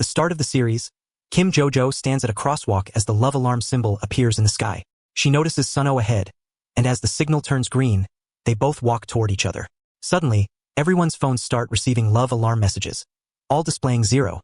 the start of the series, Kim Jojo stands at a crosswalk as the love alarm symbol appears in the sky. She notices Sunho ahead, and as the signal turns green, they both walk toward each other. Suddenly, everyone's phones start receiving love alarm messages, all displaying 0,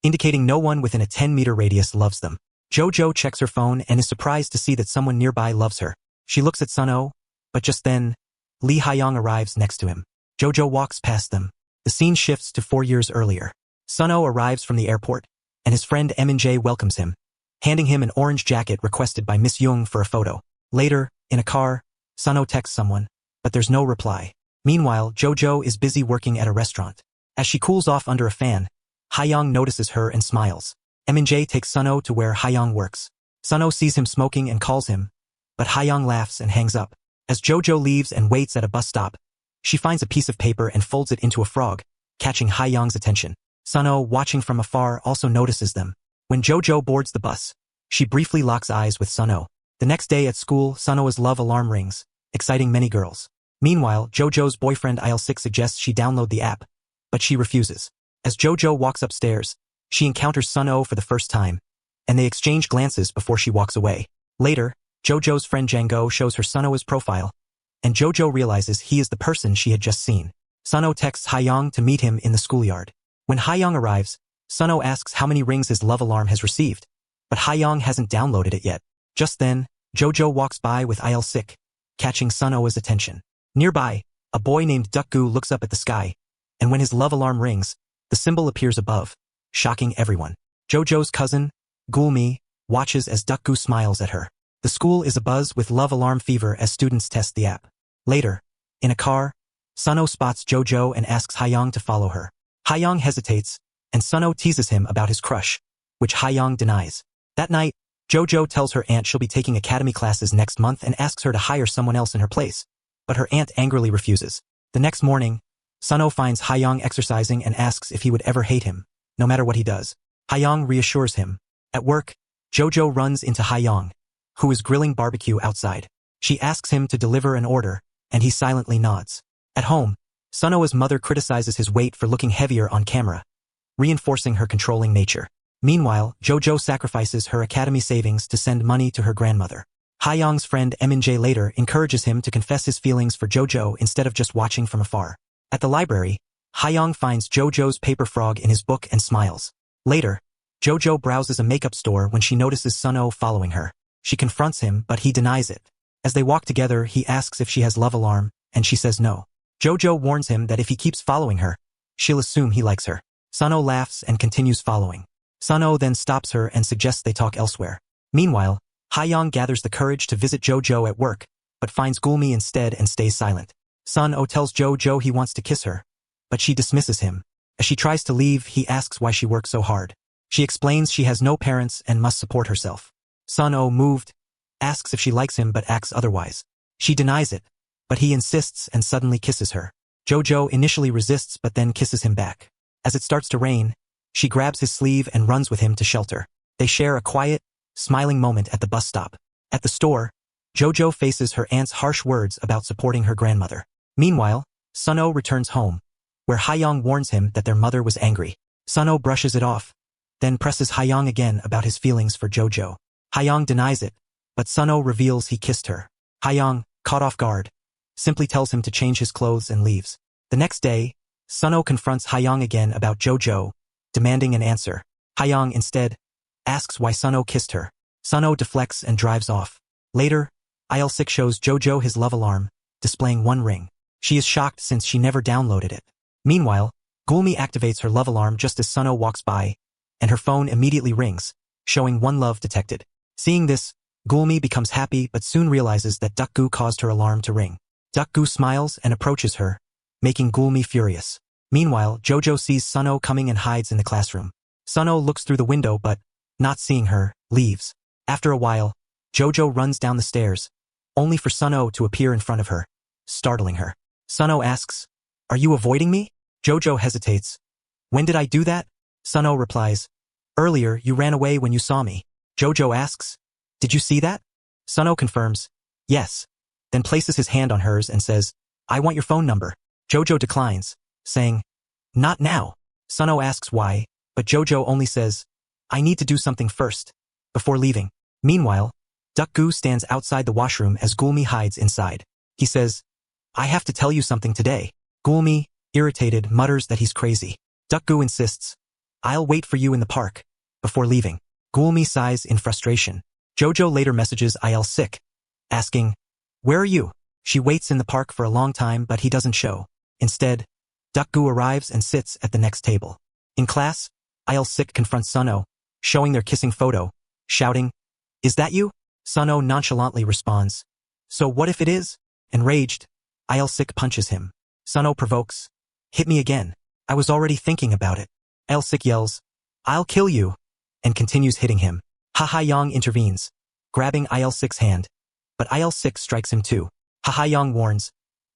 indicating no one within a 10-meter radius loves them. Jojo checks her phone and is surprised to see that someone nearby loves her. She looks at Sunho, but just then, Hye-yeong arrives next to him. Jojo walks past them. The scene shifts to 4 years earlier. Sunho arrives from the airport, and his friend Min-jae welcomes him, handing him an orange jacket requested by Miss Young for a photo. Later, in a car, Sunho texts someone, but there's no reply. Meanwhile, Jojo is busy working at a restaurant. As she cools off under a fan, Hye-yeong notices her and smiles. Min-jae takes Sunho to where Hye-yeong works. Sunho sees him smoking and calls him, but Hye-yeong laughs and hangs up. As Jojo leaves and waits at a bus stop, she finds a piece of paper and folds it into a frog, catching Hye-yeong's attention. Sunho, watching from afar, also notices them. When Jojo boards the bus, she briefly locks eyes with Sunho. The next day at school, Sunho's love alarm rings, exciting many girls. Meanwhile, Jojo's boyfriend Il-sik suggests she download the app, but she refuses. As Jojo walks upstairs, she encounters Sunho for the first time, and they exchange glances before she walks away. Later, Jojo's friend Jango shows her Sunho's profile, and Jojo realizes he is the person she had just seen. Sunho texts Hye-yeong to meet him in the schoolyard. When Hye-yeong arrives, Sunho asks how many rings his love alarm has received, but Hye-yeong hasn't downloaded it yet. Just then, Jojo walks by with Il-sik, catching Sunho's attention. Nearby, a boy named Duk-gu looks up at the sky, and when his love alarm rings, the symbol appears above, shocking everyone. Jojo's cousin, Gulmi, watches as Duk-gu smiles at her. The school is abuzz with love alarm fever as students test the app. Later, in a car, Sunho spots Jojo and asks Hye-yeong to follow her. Hye-yeong hesitates, and Sunho teases him about his crush, which Hye-yeong denies. That night, Jojo tells her aunt she'll be taking academy classes next month and asks her to hire someone else in her place, but her aunt angrily refuses. The next morning, Sunho finds Hye-yeong exercising and asks if he would ever hate him, no matter what he does. Hye-yeong reassures him. At work, Jojo runs into Hye-yeong, who is grilling barbecue outside. She asks him to deliver an order, and he silently nods. At home, Sunho's mother criticizes his weight for looking heavier on camera, reinforcing her controlling nature. Meanwhile, Jojo sacrifices her academy savings to send money to her grandmother. Hye-yeong's friend Min-jae later encourages him to confess his feelings for Jojo instead of just watching from afar. At the library, Hye-yeong finds Jojo's paper frog in his book and smiles. Later, Jojo browses a makeup store when she notices Sunho following her. She confronts him, but he denies it. As they walk together, he asks if she has love alarm, and she says no. Jojo warns him that if he keeps following her, she'll assume he likes her. Sunho laughs and continues following. Sunho then stops her and suggests they talk elsewhere. Meanwhile, Hye-yeong gathers the courage to visit Jojo at work, but finds Gulmi instead and stays silent. Sunho tells Jojo he wants to kiss her, but she dismisses him. As she tries to leave, he asks why she works so hard. She explains she has no parents and must support herself. Sunho, moved, asks if she likes him but acts otherwise. She denies it, but he insists and suddenly kisses her. Jojo initially resists but then kisses him back. As it starts to rain, she grabs his sleeve and runs with him to shelter. They share a quiet, smiling moment at the bus stop. At the store, Jojo faces her aunt's harsh words about supporting her grandmother. Meanwhile, Sunho returns home, where Hye-yeong warns him that their mother was angry. Sunho brushes it off, then presses Hye-yeong again about his feelings for Jojo. Hye-yeong denies it, but Sunho reveals he kissed her. Hye-yeong, caught off guard, simply tells him to change his clothes and leaves. The next day, Sunho confronts Hye-yeong again about Jojo, demanding an answer. Hye-yeong instead asks why Sunho kissed her. Sunho deflects and drives off. Later, Il-sik shows Jojo his love alarm, displaying 1 ring. She is shocked since she never downloaded it. Meanwhile, Gulmi activates her love alarm just as Sunho walks by, and her phone immediately rings, showing 1 love detected. Seeing this, Gulmi becomes happy but soon realizes that Duk-gu caused her alarm to ring. Duk-gu smiles and approaches her, making Gulmi furious. Meanwhile, Jojo sees Sunho coming and hides in the classroom. Sunho looks through the window but, not seeing her, leaves. After a while, Jojo runs down the stairs, only for Sunho to appear in front of her, startling her. Sunho asks, "Are you avoiding me?" Jojo hesitates. "When did I do that?" Sunho replies, "Earlier you ran away when you saw me." Jojo asks, "Did you see that?" Sunho confirms, "Yes," then places his hand on hers and says, "I want your phone number." Jojo declines, saying, "Not now." Sunho asks why, but Jojo only says, I need to do something first, before leaving. Meanwhile, Duk-gu stands outside the washroom as Gulmi hides inside. He says, I have to tell you something today. Gulmi, irritated, mutters that he's crazy. Duk-gu insists, I'll wait for you in the park, before leaving. Gulmi sighs in frustration. Jojo later messages Hye-yeong, asking, where are you? She waits in the park for a long time but he doesn't show. Instead, Duk-gu arrives and sits at the next table. In class, Hye-yeong confronts Suno, showing their kissing photo, shouting, is that you? Suno nonchalantly responds, so what if it is? Enraged, Hye-yeong punches him. Suno provokes, hit me again. I was already thinking about it. Hye-yeong yells, I'll kill you, and continues hitting him. Hye-yeong intervenes, grabbing Hye-yeong's hand, but Hye-yeong strikes him too. Hye-yeong warns,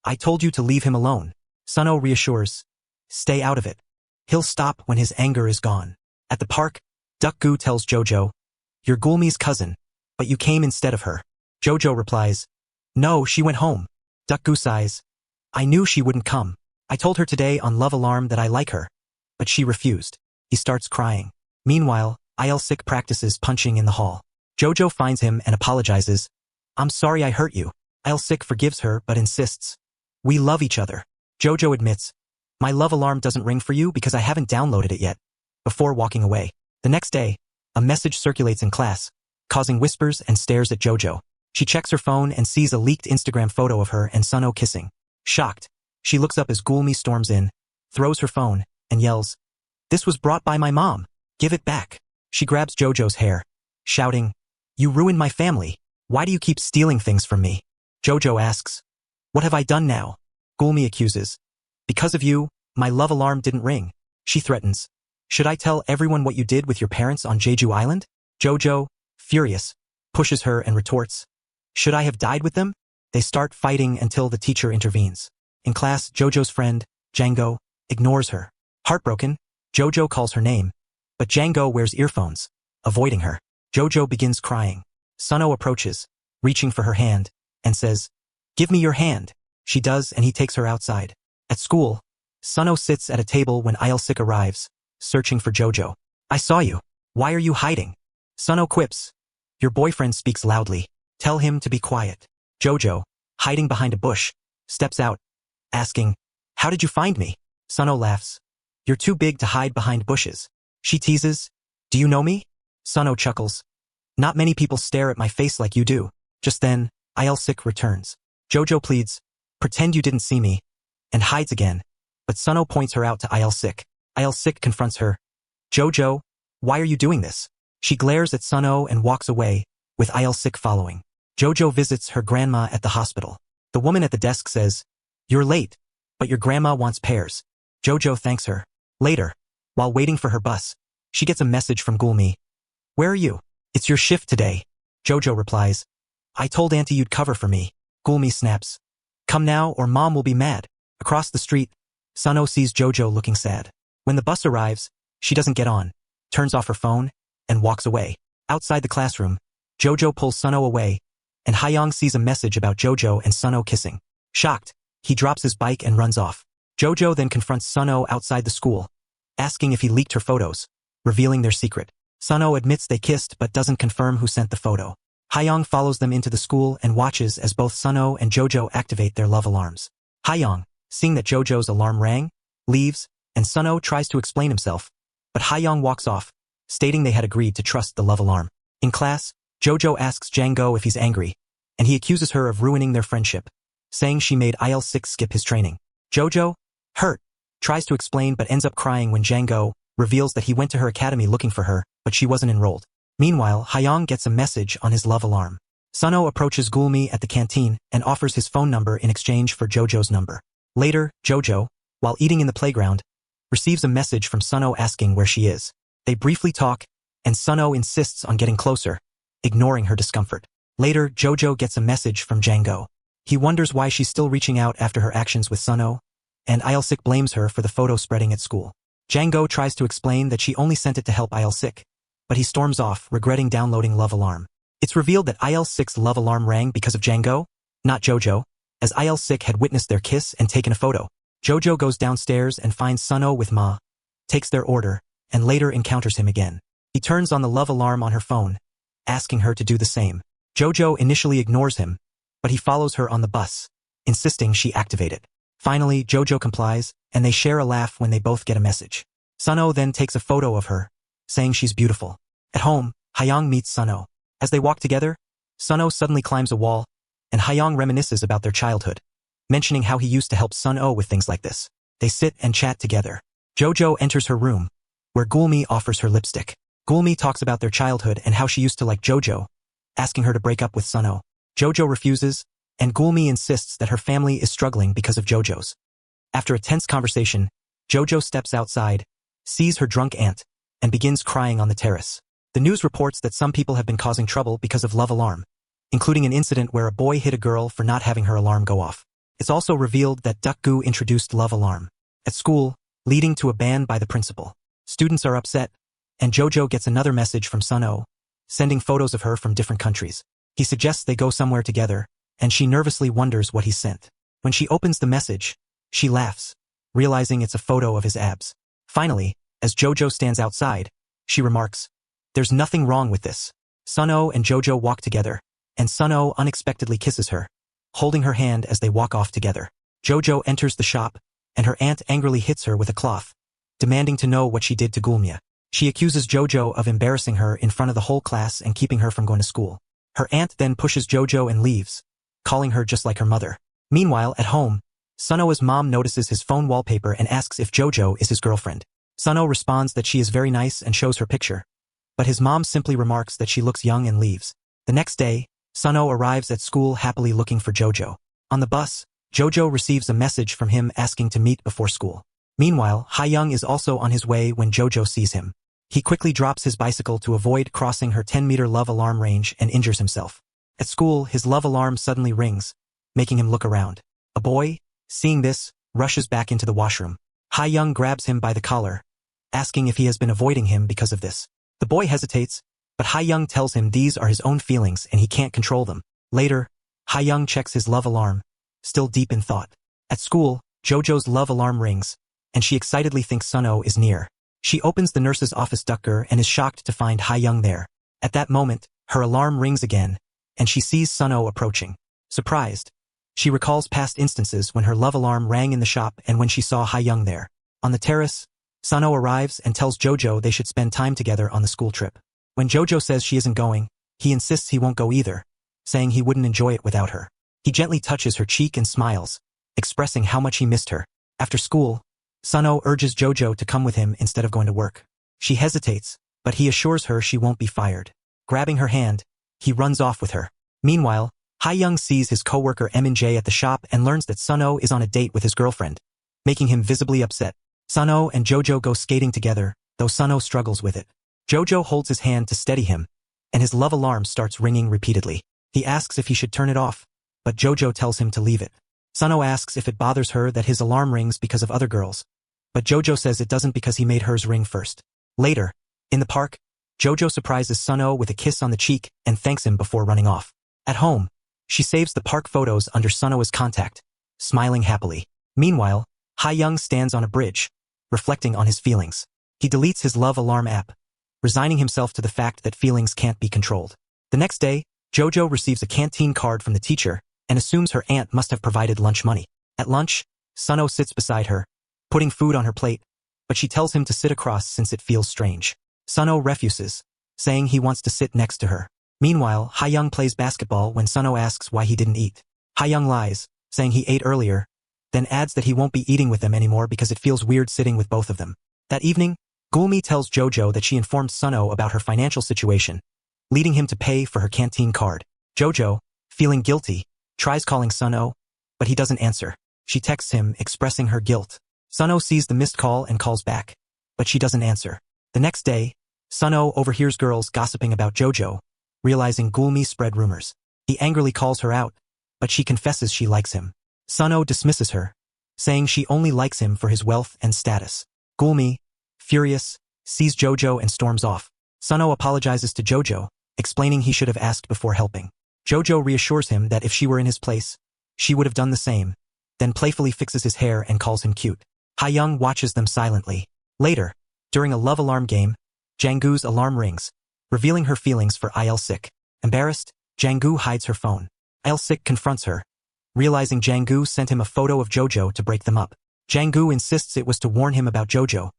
I told you to leave him alone. Suno reassures, stay out of it. He'll stop when his anger is gone. At the park, Duk-gu tells Jojo, you're Gulmi's cousin, but you came instead of her. Jojo replies, no, she went home. Duk-gu sighs, I knew she wouldn't come. I told her today on Love Alarm that I like her, but she refused. He starts crying. Meanwhile, Hye-yeong practices punching in the hall. Jojo finds him and apologizes, I'm sorry I hurt you. Hye-yeong forgives her but insists, we love each other. Jojo admits, my love alarm doesn't ring for you because I haven't downloaded it yet, before walking away. The next day, a message circulates in class, causing whispers and stares at Jojo. She checks her phone and sees a leaked Instagram photo of her and Suno kissing. Shocked, she looks up as Gulmi storms in, throws her phone, and yells, this was brought by my mom. Give it back. She grabs Jojo's hair, shouting, you ruined my family. Why do you keep stealing things from me? Jojo asks, what have I done now? Gulmi accuses, because of you, my love alarm didn't ring. She threatens, should I tell everyone what you did with your parents on Jeju Island? Jojo, furious, pushes her and retorts, should I have died with them? They start fighting until the teacher intervenes. In class, Jojo's friend, Django, ignores her. Heartbroken, Jojo calls her name, but Django wears earphones, avoiding her. Jojo begins crying. Suno approaches, reaching for her hand, and says, give me your hand. She does and he takes her outside. At school, Suno sits at a table when Hye-yeong arrives, searching for Jojo. I saw you. Why are you hiding? Suno quips, your boyfriend speaks loudly. Tell him to be quiet. Jojo, hiding behind a bush, steps out, asking, how did you find me? Suno laughs, you're too big to hide behind bushes. She teases, do you know me? Suno chuckles, not many people stare at my face like you do. Just then, Hye-yeong returns. Jojo pleads, pretend you didn't see me, and hides again, but Suno points her out to Hye-yeong. Hye-yeong confronts her, Jojo, why are you doing this? She glares at Suno and walks away, with Hye-yeong following. Jojo visits her grandma at the hospital. The woman at the desk says, you're late, but your grandma wants pears. Jojo thanks her. Later, while waiting for her bus, she gets a message from Gulmi. Where are you? It's your shift today. Jojo replies, I told Auntie you'd cover for me. Gulmi snaps, come now or mom will be mad. Across the street, Suno sees Jojo looking sad. When the bus arrives, she doesn't get on, turns off her phone, and walks away. Outside the classroom, Jojo pulls Suno away, and Hye-yeong sees a message about Jojo and Suno kissing. Shocked, he drops his bike and runs off. Jojo then confronts Suno outside the school, asking if he leaked her photos, revealing their secret. Suno admits they kissed but doesn't confirm who sent the photo. Hye-yeong follows them into the school and watches as both Suno and Jojo activate their love alarms. Hye-yeong, seeing that Jojo's alarm rang, leaves, and Suno tries to explain himself, but Hye-yeong walks off, stating they had agreed to trust the love alarm. In class, Jojo asks Django if he's angry, and he accuses her of ruining their friendship, saying she made Hye-yeong skip his training. Jojo, hurt, tries to explain but ends up crying when Django reveals that he went to her academy looking for her, but she wasn't enrolled. Meanwhile, Hye-yeong gets a message on his love alarm. Suno approaches Gulmi at the canteen and offers his phone number in exchange for Jojo's number. Later, Jojo, while eating in the playground, receives a message from Suno asking where she is. They briefly talk, and Suno insists on getting closer, ignoring her discomfort. Later, Jojo gets a message from Django. He wonders why she's still reaching out after her actions with Suno, and Hye-yeong blames her for the photo spreading at school. Django tries to explain that she only sent it to help Hye-yeong, but he storms off, regretting downloading Love Alarm. It's revealed that Hye-yeong's love alarm rang because of Django, not Jojo, as Hye-yeong had witnessed their kiss and taken a photo. Jojo goes downstairs and finds Suno with Ma, takes their order, and later encounters him again. He turns on the love alarm on her phone, asking her to do the same. Jojo initially ignores him, but he follows her on the bus, insisting she activate it. Finally, Jojo complies, and they share a laugh when they both get a message. Sunho then takes a photo of her, saying she's beautiful. At home, Hye-yeong meets Sunho. As they walk together, Sunho suddenly climbs a wall, and Hye-yeong reminisces about their childhood, mentioning how he used to help Sunho with things like this. They sit and chat together. Jojo enters her room, where Gulmi offers her lipstick. Gulmi talks about their childhood and how she used to like Jojo, asking her to break up with Sunho. Jojo refuses, and Gulmi insists that her family is struggling because of Jojo's. After a tense conversation, Jojo steps outside, sees her drunk aunt, and begins crying on the terrace. The news reports that some people have been causing trouble because of love alarm, including an incident where a boy hit a girl for not having her alarm go off. It's also revealed that Dukgu introduced love alarm at school, leading to a ban by the principal. Students are upset, and Jojo gets another message from Sunho, sending photos of her from different countries. He suggests they go somewhere together, and she nervously wonders what he sent. When she opens the message, she laughs, realizing it's a photo of his abs. Finally, as Jojo stands outside, she remarks, "There's nothing wrong with this." Sunho and Jojo walk together, and Sunho unexpectedly kisses her, holding her hand as they walk off together. Jojo enters the shop, and her aunt angrily hits her with a cloth, demanding to know what she did to Gulmia. She accuses Jojo of embarrassing her in front of the whole class and keeping her from going to school. Her aunt then pushes Jojo and leaves, calling her just like her mother. Meanwhile, at home, Sunho's mom notices his phone wallpaper and asks if Jojo is his girlfriend. Sunho responds that she is very nice and shows her picture, but his mom simply remarks that she looks young and leaves. The next day, Sunho arrives at school happily looking for Jojo. On the bus, Jojo receives a message from him asking to meet before school. Meanwhile, Hye-yeong is also on his way when Jojo sees him. He quickly drops his bicycle to avoid crossing her 10-meter love alarm range and injures himself. At school, his love alarm suddenly rings, making him look around. A boy, seeing this, rushes back into the washroom. Hye-yeong grabs him by the collar, asking if he has been avoiding him because of this. The boy hesitates, but Hye-yeong tells him these are his own feelings and he can't control them. Later, Hye-yeong checks his love alarm, still deep in thought. At school, Jojo's love alarm rings, and she excitedly thinks Sunho is near. She opens the nurse's office Dukgu and is shocked to find Hye-yeong there. At that moment, her alarm rings again, and she sees Sunho approaching. Surprised, she recalls past instances when her love alarm rang in the shop and when she saw Hye-yeong there. On the terrace, Sunho arrives and tells Jojo they should spend time together on the school trip. When Jojo says she isn't going, he insists he won't go either, saying he wouldn't enjoy it without her. He gently touches her cheek and smiles, expressing how much he missed her. After school, Sunho urges Jojo to come with him instead of going to work. She hesitates, but he assures her she won't be fired. Grabbing her hand, he runs off with her. Meanwhile, Hye-yeong sees his coworker Min-jae at the shop and learns that Sunho is on a date with his girlfriend, making him visibly upset. Sunho and Jojo go skating together, though Sunho struggles with it. Jojo holds his hand to steady him, and his love alarm starts ringing repeatedly. He asks if he should turn it off, but Jojo tells him to leave it. Sunho asks if it bothers her that his alarm rings because of other girls, but Jojo says it doesn't because he made hers ring first. Later, in the park, Jojo surprises Sunho with a kiss on the cheek and thanks him before running off. At home, she saves the park photos under Sunho's contact, smiling happily. Meanwhile, Hye-yeong stands on a bridge, reflecting on his feelings. He deletes his love alarm app, resigning himself to the fact that feelings can't be controlled. The next day, Jojo receives a canteen card from the teacher and assumes her aunt must have provided lunch money. At lunch, Sunho sits beside her, putting food on her plate, but she tells him to sit across since it feels strange. Sunho refuses, saying he wants to sit next to her. Meanwhile, Hye-yeong plays basketball when Sunho asks why he didn't eat. Hye-yeong lies, saying he ate earlier, then adds that he won't be eating with them anymore because it feels weird sitting with both of them. That evening, Gulmi tells Jojo that she informed Sunho about her financial situation, leading him to pay for her canteen card. Jojo, feeling guilty, tries calling Sunho, but he doesn't answer. She texts him, expressing her guilt. Sunho sees the missed call and calls back, but she doesn't answer. The next day, Sunho overhears girls gossiping about Jojo, realizing Gulmi spread rumors. He angrily calls her out, but she confesses she likes him. Sunho dismisses her, saying she only likes him for his wealth and status. Gulmi, furious, sees Jojo and storms off. Sunho apologizes to Jojo, explaining he should have asked before helping. Jojo reassures him that if she were in his place, she would have done the same, then playfully fixes his hair and calls him cute. Hye-yeong watches them silently. Later, During a love alarm game, Jang-goo's alarm rings, revealing her feelings for Il-sik. Embarrassed, Jang-goo hides her phone. Il-sik confronts her, realizing Jang-goo sent him a photo of Jojo to break them up. Jang-goo insists it was to warn him about Jojo,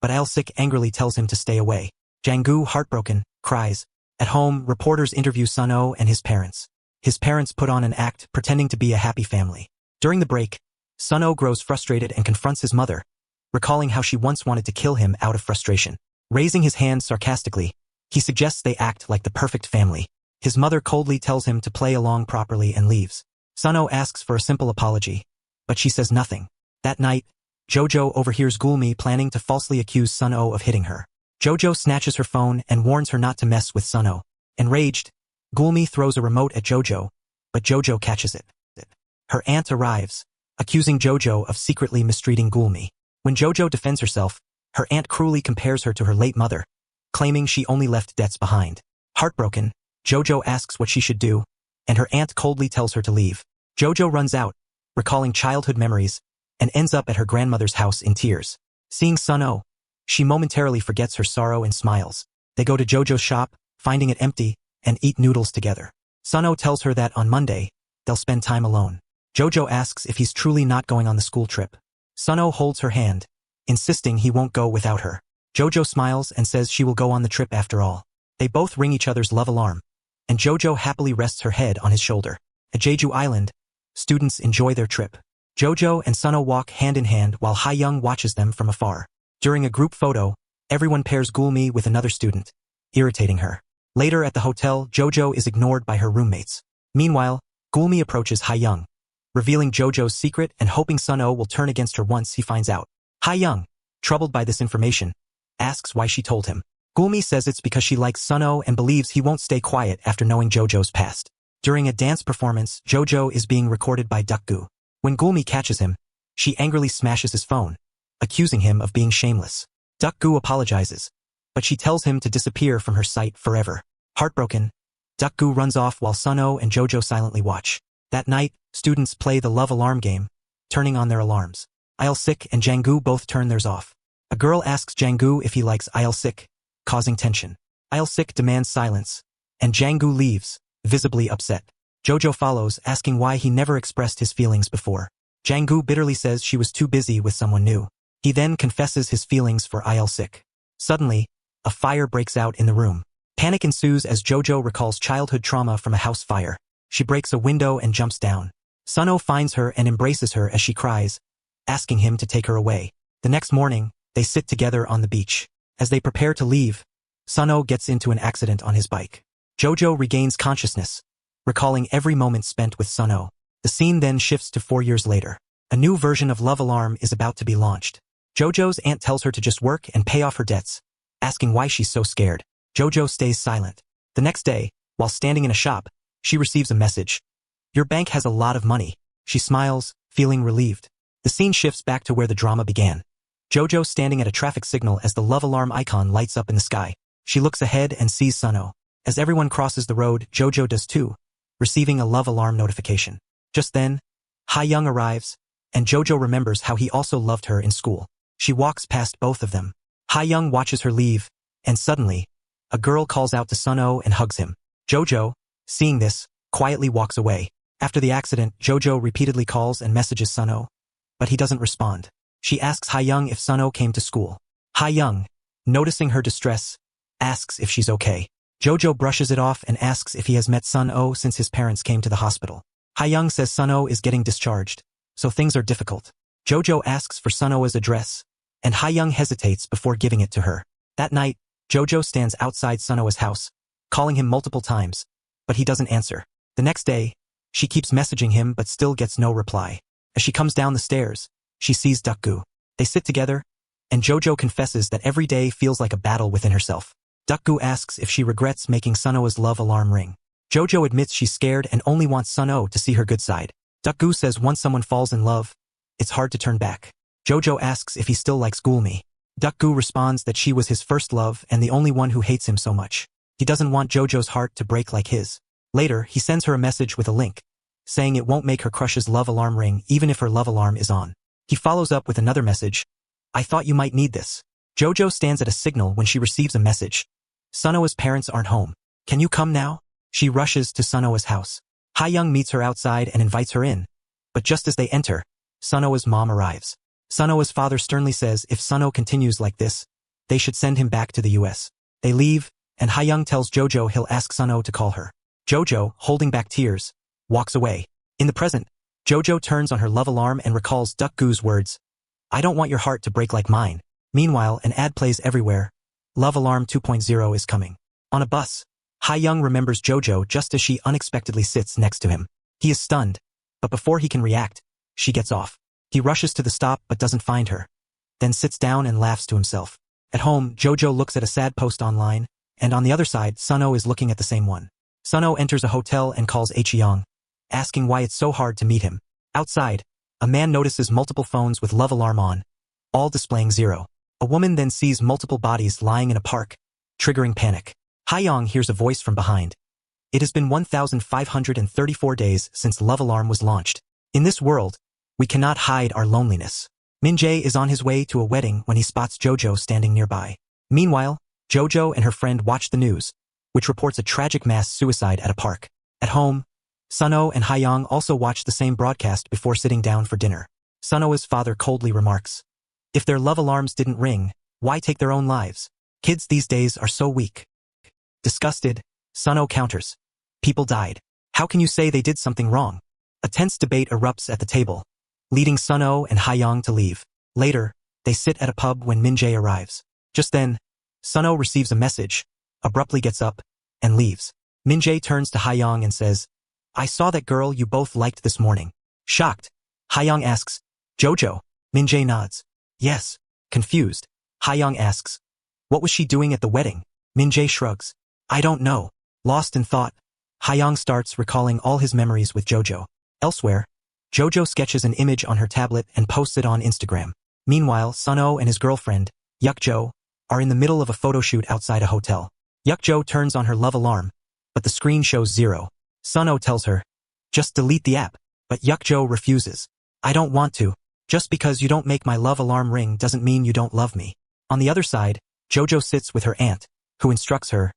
but Il-sik angrily tells him to stay away. Jang-goo, heartbroken, cries. At home, reporters interview Sun-oh and his parents. His parents put on an act pretending to be a happy family. During the break, Sun-oh grows frustrated and confronts his mother, recalling how she once wanted to kill him out of frustration. Raising his hand sarcastically, he suggests they act like the perfect family. His mother coldly tells him to play along properly and leaves. Sun-oh asks for a simple apology, but she says nothing. That night, Jojo overhears Gulmi planning to falsely accuse Sun-oh of hitting her. Jojo snatches her phone and warns her not to mess with Sun-oh. Enraged, Gulmi throws a remote at Jojo, but Jojo catches it. Her aunt arrives, accusing Jojo of secretly mistreating Gulmi. When Jojo defends herself, her aunt cruelly compares her to her late mother, claiming she only left debts behind. Heartbroken, Jojo asks what she should do, and her aunt coldly tells her to leave. Jojo runs out, recalling childhood memories, and ends up at her grandmother's house in tears. Seeing Sun-oh, she momentarily forgets her sorrow and smiles. They go to Jojo's shop, finding it empty, and eat noodles together. Sun-oh tells her that on Monday, they'll spend time alone. Jojo asks if he's truly not going on the school trip. Sun-oh holds her hand, insisting he won't go without her. Jojo smiles and says she will go on the trip after all. They both ring each other's love alarm, and Jojo happily rests her head on his shoulder. At Jeju Island, students enjoy their trip. Jojo and Sun-oh walk hand in hand while Hye-yeong watches them from afar. During a group photo, everyone pairs Gulmi with another student, irritating her. Later at the hotel, Jojo is ignored by her roommates. Meanwhile, Gulmi approaches Hye-yeong, revealing Jojo's secret and hoping Sun-oh will turn against her once he finds out. Hye-yeong, troubled by this information, asks why she told him. Gulmi says it's because she likes Sun-oh and believes he won't stay quiet after knowing Jojo's past. During a dance performance, Jojo is being recorded by Duk-gu. When Gulmi catches him, she angrily smashes his phone, accusing him of being shameless. Duk-gu apologizes, but she tells him to disappear from her sight forever. Heartbroken, Duk-gu runs off while Sun-oh and Jojo silently watch. That night, students play the love alarm game, turning on their alarms. Il-sik and Jang-goo both turn theirs off. A girl asks Jang-goo if he likes Il-sik, causing tension. Il-sik demands silence, and Jang-goo leaves, visibly upset. Jojo follows, asking why he never expressed his feelings before. Jang-goo bitterly says she was too busy with someone new. He then confesses his feelings for Il-sik. Suddenly, a fire breaks out in the room. Panic ensues as Jojo recalls childhood trauma from a house fire. She breaks a window and jumps down. Sun-oh finds her and embraces her as she cries, asking him to take her away. The next morning, they sit together on the beach. As they prepare to leave, Sun-oh gets into an accident on his bike. Jojo regains consciousness, recalling every moment spent with Sun-oh. The scene then shifts to 4 years later. A new version of Love Alarm is about to be launched. Jojo's aunt tells her to just work and pay off her debts, asking why she's so scared. Jojo stays silent. The next day, while standing in a shop, she receives a message. "Your bank has a lot of money." She smiles, feeling relieved. The scene shifts back to where the drama began. Jojo standing at a traffic signal as the love alarm icon lights up in the sky. She looks ahead and sees Sun-oh. As everyone crosses the road, Jojo does too, receiving a love alarm notification. Just then, Hye-yeong arrives, and Jojo remembers how he also loved her in school. She walks past both of them. Hye-yeong watches her leave, and suddenly, a girl calls out to Sun-oh and hugs him. Jojo, seeing this, quietly walks away. After the accident, Jojo repeatedly calls and messages Sun-oh, but he doesn't respond. She asks Hye-yeong if Sun-oh came to school. Hye-yeong, noticing her distress, asks if she's okay. Jojo brushes it off and asks if he has met Sun-oh since his parents came to the hospital. Hye-yeong says Sun-oh is getting discharged, so things are difficult. Jojo asks for Sun-oh's address, and Hye-yeong hesitates before giving it to her. That night, Jojo stands outside Sun-oh's house, calling him multiple times, but he doesn't answer. The next day, she keeps messaging him but still gets no reply. As she comes down the stairs, she sees Duk-gu. They sit together, and Jojo confesses that every day feels like a battle within herself. Duk-gu asks if she regrets making Sun-oh's love alarm ring. Jojo admits she's scared and only wants Sun-oh to see her good side. Duk-gu says once someone falls in love, it's hard to turn back. Jojo asks if he still likes Gulmi. Duk-gu responds that she was his first love and the only one who hates him so much. He doesn't want Jojo's heart to break like his. Later, he sends her a message with a link, saying it won't make her crush's love alarm ring even if her love alarm is on. He follows up with another message. "I thought you might need this." Jojo stands at a signal when she receives a message. Sunoa's parents aren't home. Can you come now? She rushes to Sunoa's house. Hye-yeong meets her outside and invites her in. But just as they enter, Sunoa's mom arrives. Sunoa's father sternly says if Suno continues like this, they should send him back to the US. They leave, and Hye-yeong tells Jojo he'll ask Suno to call her. Jojo, holding back tears, walks away. In the present, Jojo turns on her love alarm and recalls Duck Goo's words. I don't want your heart to break like mine. Meanwhile, an ad plays everywhere. Love Alarm 2.0 is coming. On a bus, Hye-yeong remembers Jojo just as she unexpectedly sits next to him. He is stunned, but before he can react, she gets off. He rushes to the stop but doesn't find her, then sits down and laughs to himself. At home, Jojo looks at a sad post online, and on the other side, Suno is looking at the same one. Suno enters a hotel and calls Hye-yeong, asking why it's so hard to meet him. Outside, a man notices multiple phones with love alarm on, all displaying 0. A woman then sees multiple bodies lying in a park, triggering panic. Hye-yeong hears a voice from behind. It has been 1,534 days since Love Alarm was launched. In this world, we cannot hide our loneliness. Min-jae is on his way to a wedding when he spots Jojo standing nearby. Meanwhile, Jojo and her friend watch the news, which reports a tragic mass suicide at a park. At home, Suno and Hye-yeong also watch the same broadcast before sitting down for dinner. Sunoa's father coldly remarks, if their love alarms didn't ring, why take their own lives? Kids these days are so weak. Disgusted, Suno counters. People died. How can you say they did something wrong? A tense debate erupts at the table, leading Suno and Hye-yeong to leave. Later, they sit at a pub when Min-jae arrives. Just then, Suno receives a message, abruptly gets up, and leaves. Min-jae turns to Hye-yeong and says, I saw that girl you both liked this morning. Shocked, Hye-yeong asks, Jojo? Min-jae nods. Yes. Confused, Hye-yeong asks, what was she doing at the wedding? Min-jae shrugs. I don't know. Lost in thought, Hye-yeong starts recalling all his memories with Jojo. Elsewhere, Jojo sketches an image on her tablet and posts it on Instagram. Meanwhile, Suno and his girlfriend, Yuk-jo, are in the middle of a photo shoot outside a hotel. Yuk-jo turns on her love alarm, but the screen shows 0. Suno tells her, just delete the app, but Yuk-jo refuses. I don't want to. Just because you don't make my love alarm ring doesn't mean you don't love me. On the other side, Jojo sits with her aunt, who instructs her,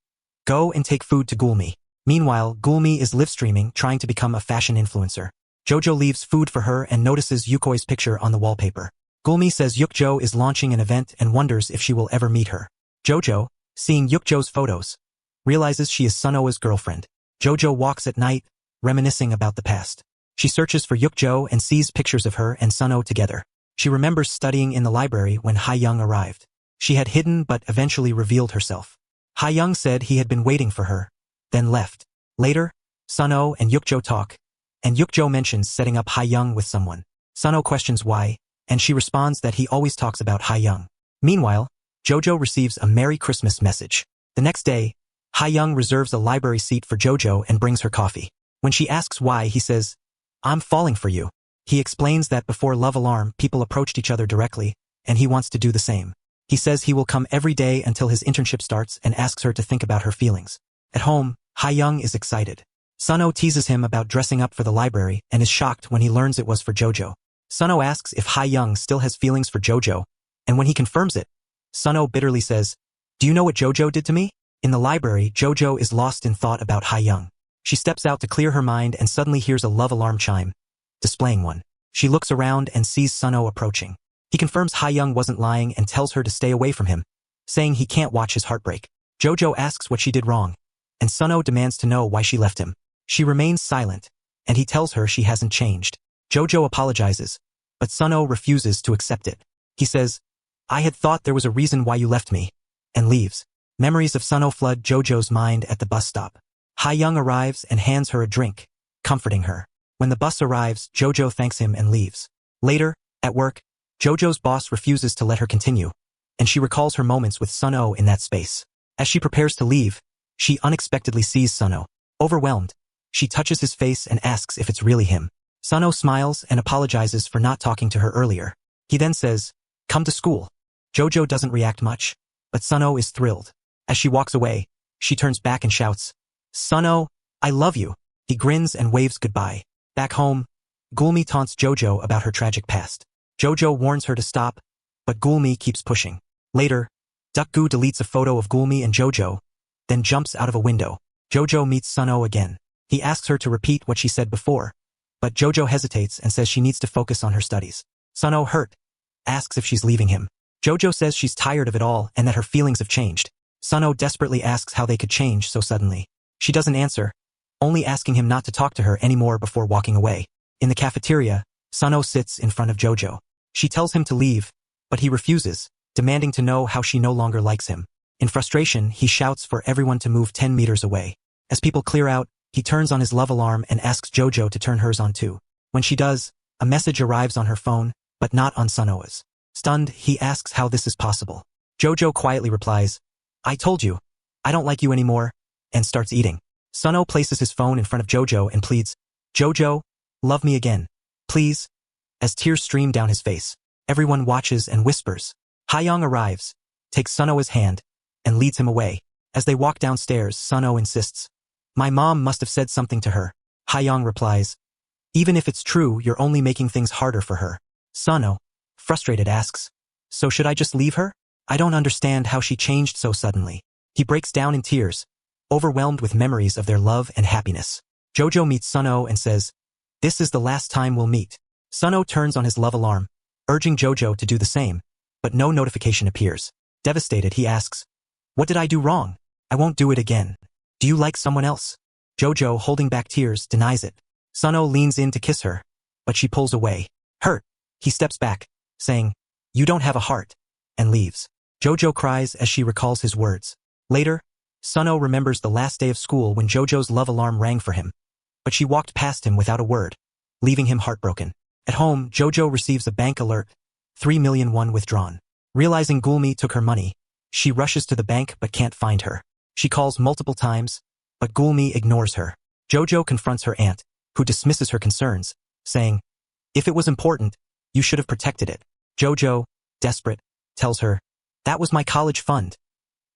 go and take food to Gulmi. Meanwhile, Gulmi is live streaming, trying to become a fashion influencer. Jojo leaves food for her and notices Yukoi's picture on the wallpaper. Gulmi says Yuk-jo is launching an event and wonders if she will ever meet her. Jojo, seeing Yuk-jo's photos, realizes she is Sunoa's girlfriend. Jojo walks at night, reminiscing about the past. She searches for Yuk-jo and sees pictures of her and Suno together. She remembers studying in the library when Hye-yeong arrived. She had hidden but eventually revealed herself. Hye-yeong said he had been waiting for her, then left. Later, Suno and Yuk-jo talk, and Yuk-jo mentions setting up Hye-yeong with someone. Suno questions why, and she responds that he always talks about Hye-yeong. Meanwhile, Jojo receives a Merry Christmas message. The next day, Hye-yeong reserves a library seat for Jojo and brings her coffee. When she asks why, he says, I'm falling for you. He explains that before Love Alarm, people approached each other directly, and he wants to do the same. He says he will come every day until his internship starts and asks her to think about her feelings. At home, Hye-yeong is excited. Suno teases him about dressing up for the library and is shocked when he learns it was for Jojo. Suno asks if Hye-yeong still has feelings for Jojo, and when he confirms it, Suno bitterly says, do you know what Jojo did to me? In the library, Jojo is lost in thought about Hye-yeong. She steps out to clear her mind and suddenly hears a love alarm chime, displaying one. She looks around and sees Suno approaching. He confirms Hye-yeong wasn't lying and tells her to stay away from him, saying he can't watch his heartbreak. Jojo asks what she did wrong, and Suno demands to know why she left him. She remains silent, and he tells her she hasn't changed. Jojo apologizes, but Suno refuses to accept it. He says, I had thought there was a reason why you left me, and leaves. Memories of Suno flood Jojo's mind at the bus stop. Hye-yeong arrives and hands her a drink, comforting her. When the bus arrives, Jojo thanks him and leaves. Later, at work, Jojo's boss refuses to let her continue, and she recalls her moments with Suno in that space. As she prepares to leave, she unexpectedly sees Suno. Overwhelmed, she touches his face and asks if it's really him. Suno smiles and apologizes for not talking to her earlier. He then says, come to school. Jojo doesn't react much, but Suno is thrilled. As she walks away, she turns back and shouts, Suno, I love you. He grins and waves goodbye. Back home, Gulmi taunts Jojo about her tragic past. Jojo warns her to stop, but Gulmi keeps pushing. Later, Duck-gu deletes a photo of Gulmi and Jojo, then jumps out of a window. Jojo meets Sun-oh again. He asks her to repeat what she said before, but Jojo hesitates and says she needs to focus on her studies. Sun-oh, hurt, asks if she's leaving him. Jojo says she's tired of it all and that her feelings have changed. Sun-oh desperately asks how they could change so suddenly. She doesn't answer, only asking him not to talk to her anymore before walking away. In the cafeteria, Sun-oh sits in front of Jojo. She tells him to leave, but he refuses, demanding to know how she no longer likes him. In frustration, he shouts for everyone to move 10 meters away. As people clear out, he turns on his love alarm and asks Jojo to turn hers on too. When she does, a message arrives on her phone, but not on Sun-oh's. Stunned, he asks how this is possible. Jojo quietly replies, "I told you, I don't like you anymore," and starts eating. Sun-oh places his phone in front of Jojo and pleads, "Jojo, love me again, please," as tears stream down his face. Everyone watches and whispers. Hye-yeong arrives, takes Sun-oh's hand, and leads him away. As they walk downstairs, Sun-oh insists, "My mom must have said something to her." Hye-yeong replies, "Even if it's true, you're only making things harder for her." Sun-oh, frustrated, asks, "So should I just leave her? I don't understand how she changed so suddenly." He breaks down in tears, overwhelmed with memories of their love and happiness. Jojo meets Sun-oh and says, "This is the last time we'll meet." Sun-oh turns on his love alarm, urging Jojo to do the same, but no notification appears. Devastated, he asks, "What did I do wrong? I won't do it again. Do you like someone else?" Jojo, holding back tears, denies it. Sun-oh leans in to kiss her, but she pulls away. Hurt, he steps back, saying, "You don't have a heart," and leaves. Jojo cries as she recalls his words. Later, Sun-oh remembers the last day of school when Jojo's love alarm rang for him, but she walked past him without a word, leaving him heartbroken. At home, Jojo receives a bank alert, 3 million won withdrawn. Realizing Gulmi took her money, she rushes to the bank but can't find her. She calls multiple times, but Gulmi ignores her. Jojo confronts her aunt, who dismisses her concerns, saying, "If it was important, you should have protected it." Jojo, desperate, tells her, "That was my college fund."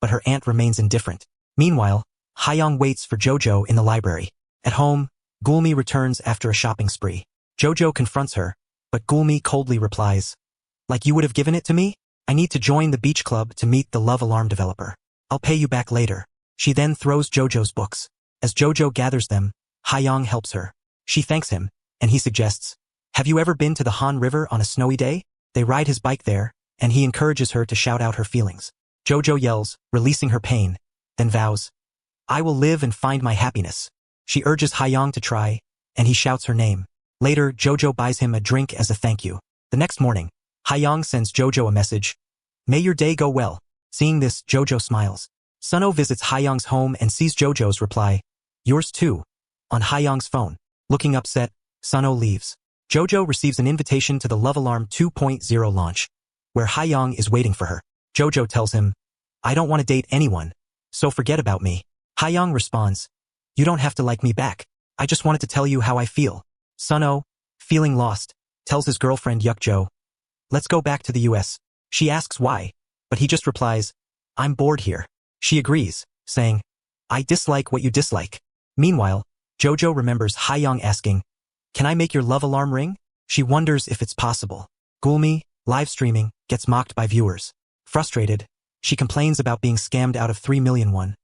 But her aunt remains indifferent. Meanwhile, Hye-yeong waits for Jojo in the library. At home, Gulmi returns after a shopping spree. Jojo confronts her, but Gulmi coldly replies, "Like you would have given it to me? I need to join the beach club to meet the love alarm developer. I'll pay you back later." She then throws Jojo's books. As Jojo gathers them, Hye-yeong helps her. She thanks him, and he suggests, "Have you ever been to the Han River on a snowy day?" They ride his bike there, and he encourages her to shout out her feelings. Jojo yells, releasing her pain, then vows, "I will live and find my happiness." She urges Hye-yeong to try, and he shouts her name. Later, Jojo buys him a drink as a thank you. The next morning, Hye-yeong sends Jojo a message, "May your day go well." Seeing this, Jojo smiles. Sun-oh visits Hye-yeong's home and sees Jojo's reply, "Yours too," on Hye-yeong's phone. Looking upset, Sun-oh leaves. Jojo receives an invitation to the Love Alarm 2.0 launch, where Hye-yeong is waiting for her. Jojo tells him, "I don't want to date anyone, so forget about me." Hye-yeong responds, "You don't have to like me back. I just wanted to tell you how I feel." Sun-oh, feeling lost, tells his girlfriend Yuk-jo, "Let's go back to the US." She asks why, but he just replies, "I'm bored here." She agrees, saying, "I dislike what you dislike." Meanwhile, Jojo remembers Hye-yeong asking, "Can I make your love alarm ring?" She wonders if it's possible. Gulmi, live streaming, gets mocked by viewers. Frustrated, she complains about being scammed out of 3 million won,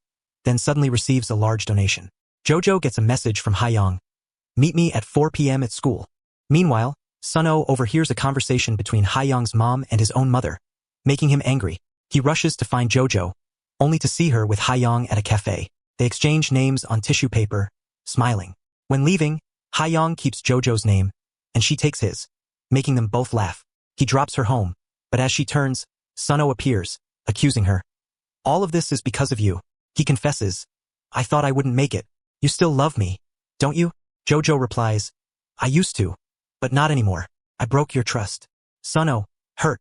then suddenly receives a large donation. Jojo gets a message from Hye-yeong, "Meet me at 4 p.m. at school." Meanwhile, Sun-oh overhears a conversation between Hye-yeong's mom and his own mother, making him angry. He rushes to find Jojo, only to see her with Hye-yeong at a cafe. They exchange names on tissue paper, smiling. When leaving, Hye-yeong keeps Jojo's name, and she takes his, making them both laugh. He drops her home, but as she turns, Sun-oh appears, accusing her. "All of this is because of you." He confesses, "I thought I wouldn't make it. You still love me, don't you?" Jojo replies, "I used to, but not anymore. I broke your trust." Sun-oh, hurt,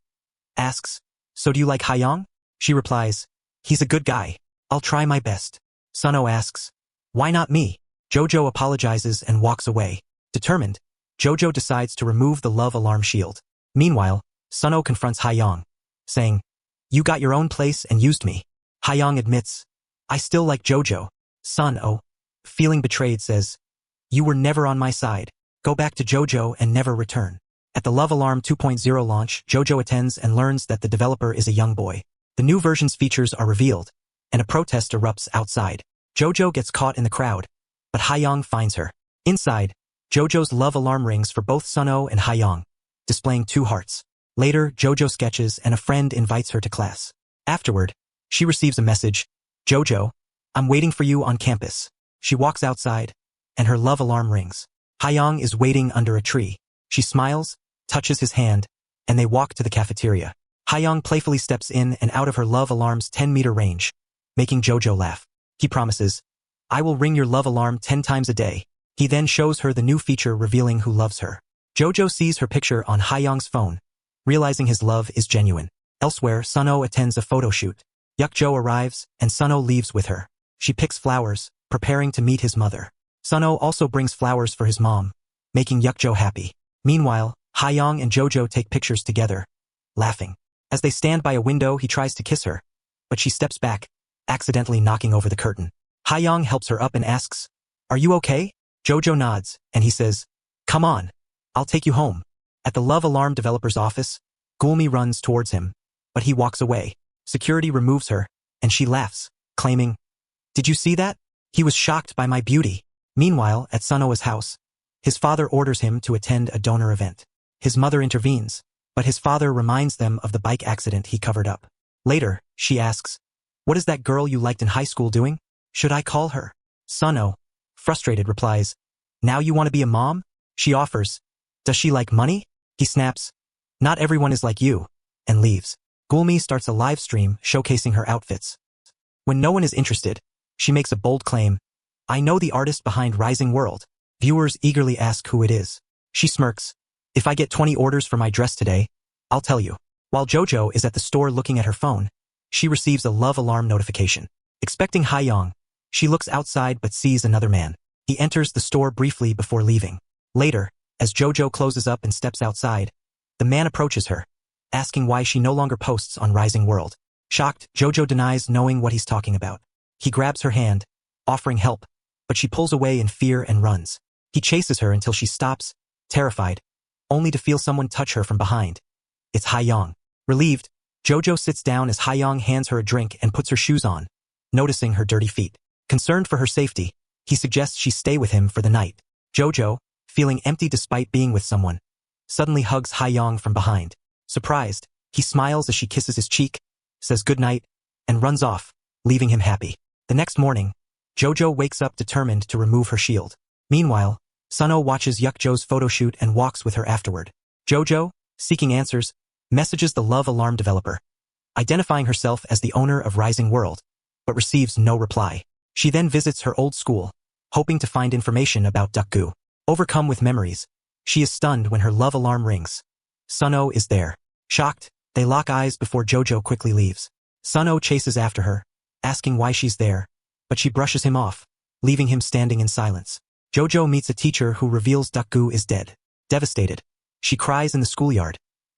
asks, "So do you like Hye-yeong?" She replies, "He's a good guy. I'll try my best." Sun-oh asks, "Why not me?" Jojo apologizes and walks away. Determined, Jojo decides to remove the love alarm shield. Meanwhile, Sun-oh confronts Hye-yeong, saying, "You got your own place and used me." Hye-yeong admits, "I still like Jojo." Sun-oh, feeling betrayed, says, "You were never on my side. Go back to Jojo and never return." At the Love Alarm 2.0 launch, Jojo attends and learns that the developer is a young boy. The new version's features are revealed, and a protest erupts outside. Jojo gets caught in the crowd, but Hye-yeong finds her. Inside, Jojo's love alarm rings for both Sun-oh and Hye-yeong, displaying 2 hearts. Later, Jojo sketches and a friend invites her to class. Afterward, she receives a message, "Jojo, I'm waiting for you on campus." She walks outside, and her love alarm rings. Hye-yeong is waiting under a tree. She smiles, touches his hand, and they walk to the cafeteria. Hye-yeong playfully steps in and out of her love alarm's 10-meter range, making Jojo laugh. He promises, "I will ring your love alarm 10 times a day." He then shows her the new feature revealing who loves her. Jojo sees her picture on Hye-yeong's phone, realizing his love is genuine. Elsewhere, Sun-oh attends a photo shoot. Yuk-jo arrives, and Sun-oh leaves with her. She picks flowers, preparing to meet his mother. Sun-oh also brings flowers for his mom, making Yuk-jo happy. Meanwhile, Hye-yeong and Jojo take pictures together, laughing. As they stand by a window, he tries to kiss her, but she steps back, accidentally knocking over the curtain. Hye-yeong helps her up and asks, "Are you okay?" Jojo nods, and he says, "Come on, I'll take you home." At the love alarm developer's office, Gulmi runs towards him, but he walks away. Security removes her, and she laughs, claiming, "Did you see that? He was shocked by my beauty." Meanwhile, at Sun-oh's house, his father orders him to attend a donor event. His mother intervenes, but his father reminds them of the bike accident he covered up. Later, she asks, "What is that girl you liked in high school doing? Should I call her?" Sun-oh, frustrated, replies, "Now you want to be a mom?" She offers, "Does she like money?" He snaps, "Not everyone is like you," and leaves. Gulmi starts a live stream showcasing her outfits. When no one is interested, she makes a bold claim, "I know the artist behind Rising World." Viewers eagerly ask who it is. She smirks, "If I get 20 orders for my dress today, I'll tell you." While Jojo is at the store looking at her phone, she receives a love alarm notification. Expecting Hye-yeong, she looks outside but sees another man. He enters the store briefly before leaving. Later, as Jojo closes up and steps outside, the man approaches her, asking why she no longer posts on Rising World. Shocked, Jojo denies knowing what he's talking about. He grabs her hand, offering help, but she pulls away in fear and runs. He chases her until she stops, terrified, only to feel someone touch her from behind. It's Hye-yeong. Relieved, Jojo sits down as Hye-yeong hands her a drink and puts her shoes on, noticing her dirty feet. Concerned for her safety, he suggests she stay with him for the night. Jojo, feeling empty despite being with someone, suddenly hugs Hye-yeong from behind. Surprised, he smiles as she kisses his cheek, says goodnight, and runs off, leaving him happy. The next morning, Jojo wakes up determined to remove her shield. Meanwhile, Sun-oh watches Yuk-jo's photo shoot and walks with her afterward. Jojo, seeking answers, messages the love alarm developer, identifying herself as the owner of Rising World, but receives no reply. She then visits her old school, hoping to find information about Duk-gu. Overcome with memories, she is stunned when her love alarm rings. Sun-oh is there. Shocked, they lock eyes before Jojo quickly leaves. Sun-oh chases after her, asking why she's there, but she brushes him off, leaving him standing in silence. Jojo meets a teacher who reveals Duk-gu is dead. Devastated, she cries in the schoolyard,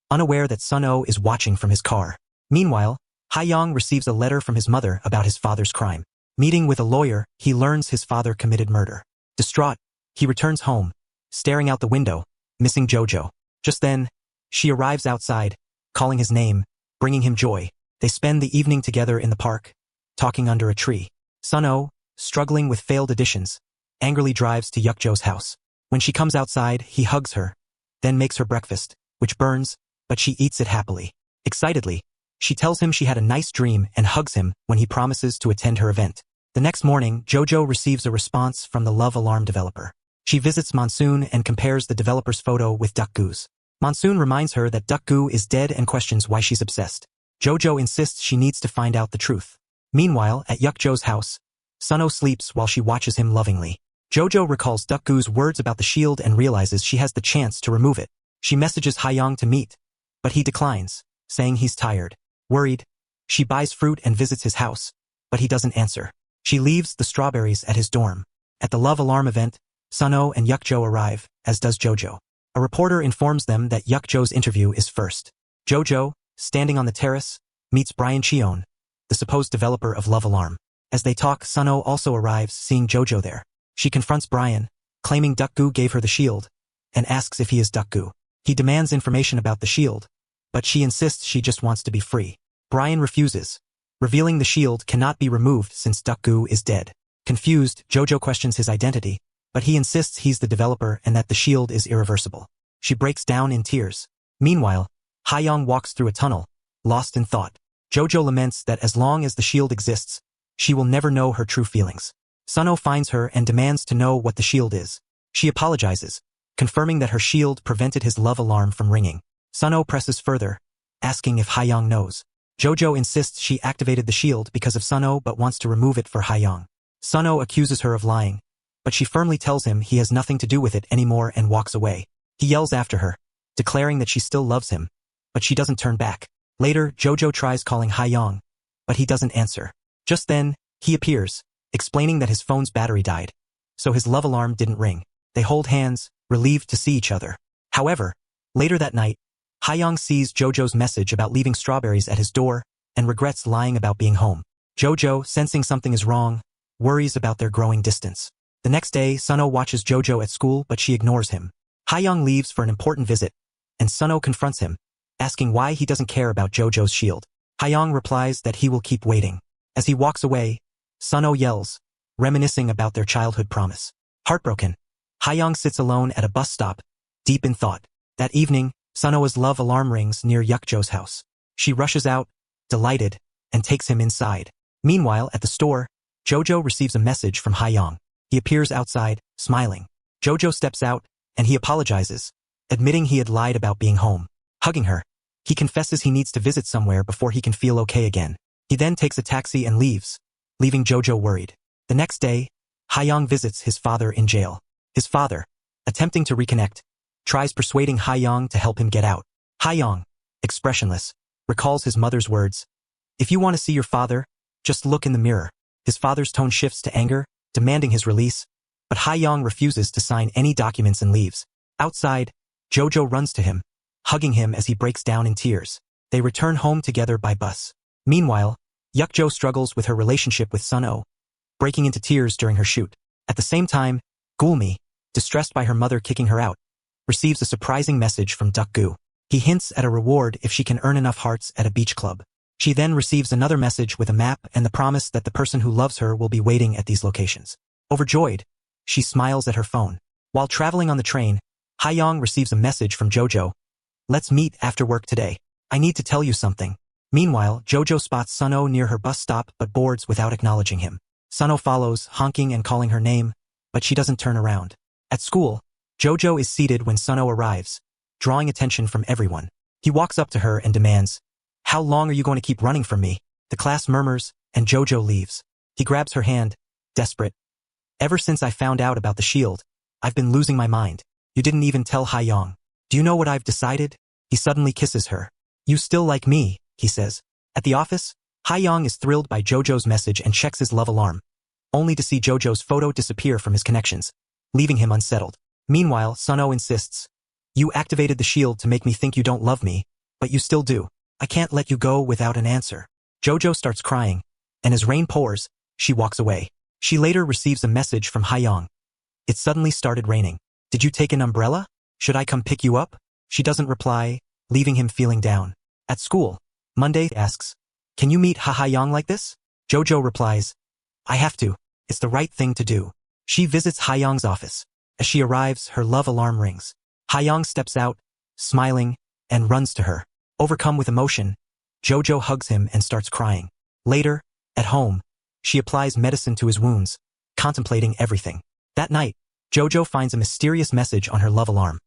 unaware that Sun-oh is watching from his car. Meanwhile, Hye-yeong receives a letter from his mother about his father's crime. Meeting with a lawyer, he learns his father committed murder. Distraught, he returns home, staring out the window, missing Jojo. Just then, she arrives outside, calling his name, bringing him joy. They spend the evening together in the park, talking under a tree. Sun-oh, struggling with failed additions, angrily drives to Yuk-jo's house. When she comes outside, he hugs her, then makes her breakfast, which burns, but she eats it happily. Excitedly, she tells him she had a nice dream and hugs him when he promises to attend her event. The next morning, Jojo receives a response from the love alarm developer. She visits Monsoon and compares the developer's photo with Duk-gu's. Monsoon reminds her that Duk-gu is dead and questions why she's obsessed. Jojo insists she needs to find out the truth. Meanwhile, at Yuk-jo's house, Sun-oh sleeps while she watches him lovingly. Jojo recalls Duk-gu's words about the shield and realizes she has the chance to remove it. She messages Hye-yeong to meet, but he declines, saying he's tired. Worried, she buys fruit and visits his house, but he doesn't answer. She leaves the strawberries at his dorm. At the love alarm event, Sun-oh and Yuk-jo arrive, as does Jojo. A reporter informs them that Yuk-jo's interview is first. Jojo, standing on the terrace, meets Brian Cheon, the supposed developer of Love Alarm. As they talk, Sun-oh also arrives, seeing Jojo there. She confronts Brian, claiming Duk-gu gave her the shield, and asks if he is Duk-gu. He demands information about the shield, but she insists she just wants to be free. Brian refuses, revealing the shield cannot be removed since Duck-gu is dead. Confused, Jojo questions his identity, but he insists he's the developer and that the shield is irreversible. She breaks down in tears. Meanwhile, Hye-yeong walks through a tunnel, lost in thought. Jojo laments that as long as the shield exists, she will never know her true feelings. Suno finds her and demands to know what the shield is. She apologizes, confirming that her shield prevented his love alarm from ringing. Suno presses further, asking if Hye-yeong knows. Jojo insists she activated the shield because of Suno but wants to remove it for Hye-yeong. Suno accuses her of lying, but she firmly tells him he has nothing to do with it anymore and walks away. He yells after her, declaring that she still loves him, but she doesn't turn back. Later, Jojo tries calling Hye-yeong, but he doesn't answer. Just then, he appears, explaining that his phone's battery died, so his love alarm didn't ring. They hold hands, relieved to see each other. However, later that night, Hye-yeong sees Jojo's message about leaving strawberries at his door and regrets lying about being home. Jojo, sensing something is wrong, worries about their growing distance. The next day, Suno watches Jojo at school but she ignores him. Hye-yeong leaves for an important visit, and Suno confronts him, asking why he doesn't care about Jojo's shield. Hye-yeong replies that he will keep waiting. As he walks away, Suno yells, reminiscing about their childhood promise. Heartbroken, Hye-yeong sits alone at a bus stop, deep in thought. That evening, Suno's love alarm rings near Yukjo's house. She rushes out, delighted, and takes him inside. Meanwhile, at the store, Jojo receives a message from Hye-yeong. He appears outside, smiling. Jojo steps out, and he apologizes, admitting he had lied about being home. Hugging her, he confesses he needs to visit somewhere before he can feel okay again. He then takes a taxi and leaves, leaving Jojo worried. The next day, Hye-yeong visits his father in jail. His father, attempting to reconnect, tries persuading Hye-yeong to help him get out. Hye-yeong, expressionless, recalls his mother's words. If you want to see your father, just look in the mirror. His father's tone shifts to anger, demanding his release, but Hye-yeong refuses to sign any documents and leaves. Outside, Jojo runs to him, hugging him as he breaks down in tears. They return home together by bus. Meanwhile, Yukjo struggles with her relationship with Suno, breaking into tears during her shoot. At the same time, Gulmi, distressed by her mother kicking her out, receives a surprising message from Duck-gu. He hints at a reward if she can earn enough hearts at a beach club. She then receives another message with a map and the promise that the person who loves her will be waiting at these locations. Overjoyed, she smiles at her phone. While traveling on the train, Hye-yeong receives a message from Jojo. Let's meet after work today. I need to tell you something. Meanwhile, Jojo spots Suno near her bus stop but boards without acknowledging him. Suno follows, honking and calling her name, but she doesn't turn around. At school, Jojo is seated when Suno arrives, drawing attention from everyone. He walks up to her and demands, "How long are you going to keep running from me?" The class murmurs, and Jojo leaves. He grabs her hand, desperate. "Ever since I found out about the shield, I've been losing my mind. You didn't even tell Hye-yeong. Do you know what I've decided?" He suddenly kisses her. "You still like me," he says. At the office, Hye-yeong is thrilled by Jojo's message and checks his love alarm, only to see Jojo's photo disappear from his connections, leaving him unsettled. Meanwhile, Suno insists, "You activated the shield to make me think you don't love me, but you still do. I can't let you go without an answer." Jojo starts crying, and as rain pours, she walks away. She later receives a message from Hye-yeong. "It suddenly started raining. Did you take an umbrella? Should I come pick you up?" She doesn't reply, leaving him feeling down. At school, Monday asks, "Can you meet Hye-yeong like this?" Jojo replies, "I have to. It's the right thing to do." She visits Hye-yeong's office. As she arrives, her love alarm rings. Hye-yeong steps out, smiling, and runs to her. Overcome with emotion, Jojo hugs him and starts crying. Later, at home, she applies medicine to his wounds, contemplating everything. That night, Jojo finds a mysterious message on her love alarm.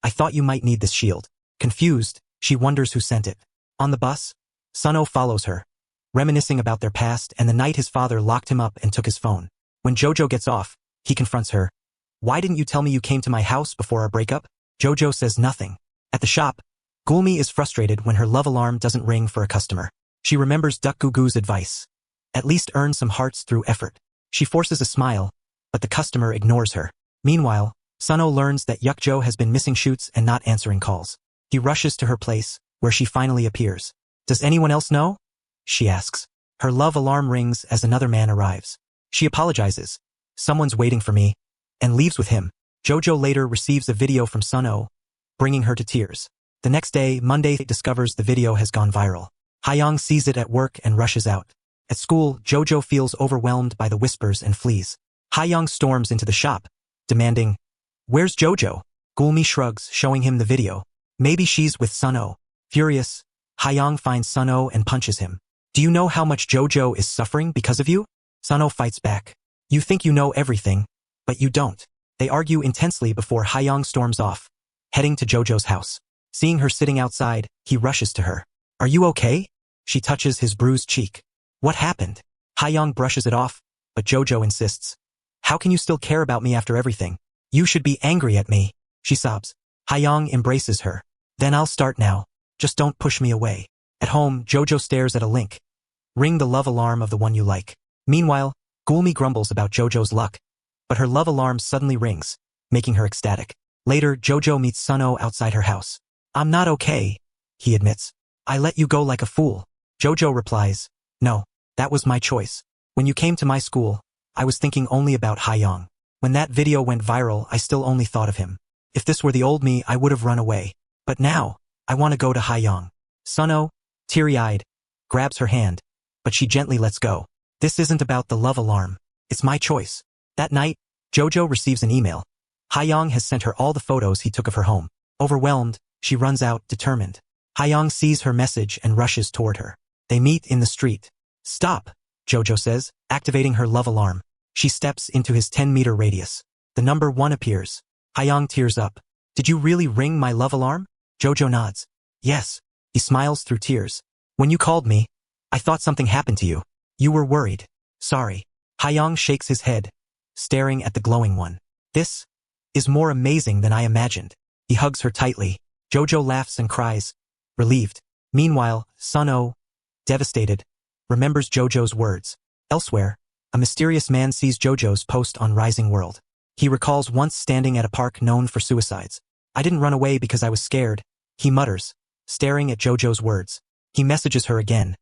"I thought you might need this shield." Confused, she wonders who sent it. On the bus, Suno follows her, reminiscing about their past and the night his father locked him up and took his phone. When Jojo gets off, he confronts her. "Why didn't you tell me you came to my house before our breakup?" Jojo says nothing. At the shop, Gulmi is frustrated when her love alarm doesn't ring for a customer. She remembers Duck-gu's advice. At least earn some hearts through effort. She forces a smile, but the customer ignores her. Meanwhile, Suno learns that Yukjo has been missing shoots and not answering calls. He rushes to her place, where she finally appears. "Does anyone else know?" she asks. Her love alarm rings as another man arrives. She apologizes. "Someone's waiting for me," and leaves with him. Jojo later receives a video from Suno, bringing her to tears. The next day, Monday discovers the video has gone viral. Hye-yeong sees it at work and rushes out. At school, Jojo feels overwhelmed by the whispers and flees. Hye-yeong storms into the shop, demanding, "Where's Jojo?" Gulmi shrugs, showing him the video. "Maybe she's with Sun-oh." Furious, Hye-yeong finds Sun-oh and punches him. "Do you know how much Jojo is suffering because of you?" Sun-oh fights back. "You think you know everything, but you don't." They argue intensely before Hye-yeong storms off, heading to Jojo's house. Seeing her sitting outside, he rushes to her. "Are you okay?" She touches his bruised cheek. "What happened?" Hye-yeong brushes it off, but Jojo insists. "How can you still care about me after everything? You should be angry at me." She sobs. Hye-yeong embraces her. "Then I'll start now. Just don't push me away." At home, Jojo stares at a link. "Ring the love alarm of the one you like." Meanwhile, Gulmi grumbles about Jojo's luck, but her love alarm suddenly rings, making her ecstatic. Later, Jojo meets Sun-oh outside her house. "I'm not okay," he admits. "I let you go like a fool." Jojo replies, "No, that was my choice. When you came to my school, I was thinking only about Hye-yeong. When that video went viral, I still only thought of him. If this were the old me, I would have run away. But now, I want to go to Hye-yeong." Sun-oh, teary-eyed, grabs her hand, but she gently lets go. "This isn't about the love alarm. It's my choice." That night, Jojo receives an email. Hye-yeong has sent her all the photos he took of her home. Overwhelmed, she runs out, determined. Hye-yeong sees her message and rushes toward her. They meet in the street. "Stop," Jojo says, activating her love alarm. She steps into his 10-meter radius. The number 1 appears. Hye-yeong tears up. "Did you really ring my love alarm?" Jojo nods. "Yes." He smiles through tears. "When you called me, I thought something happened to you. You were worried." "Sorry." Hye-yeong shakes his head, staring at the glowing one. "This is more amazing than I imagined." He hugs her tightly. Jojo laughs and cries, relieved. Meanwhile, Sun-oh, devastated, remembers Jojo's words. Elsewhere, a mysterious man sees Jojo's post on Rising World. He recalls once standing at a park known for suicides. "I didn't run away because I was scared," he mutters, staring at Jojo's words. He messages her again.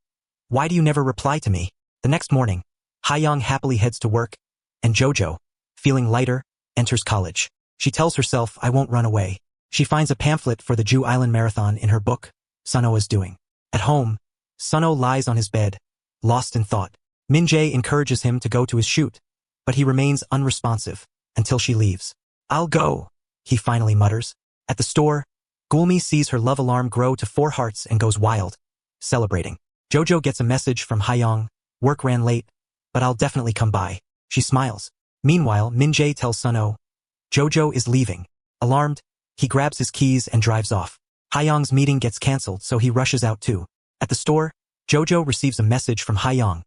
"Why do you never reply to me?" The next morning, Hye-yeong happily heads to work, and Jojo, feeling lighter, enters college. She tells herself, "I won't run away." She finds a pamphlet for the Jew Island Marathon in her book, Sun-oh is doing. At home, Sun-oh lies on his bed, lost in thought. Min-jae encourages him to go to his shoot, but he remains unresponsive until she leaves. "I'll go," he finally mutters. At the store, Gulmi sees her love alarm grow to 4 hearts and goes wild, celebrating. Jojo gets a message from Hye-yeong. "Work ran late, but I'll definitely come by." She smiles. Meanwhile, Min-jae tells Sun-oh, Jojo is leaving. Alarmed, he grabs his keys and drives off. Hye-yeong's meeting gets cancelled, so he rushes out too. At the store, Jojo receives a message from Hye-yeong.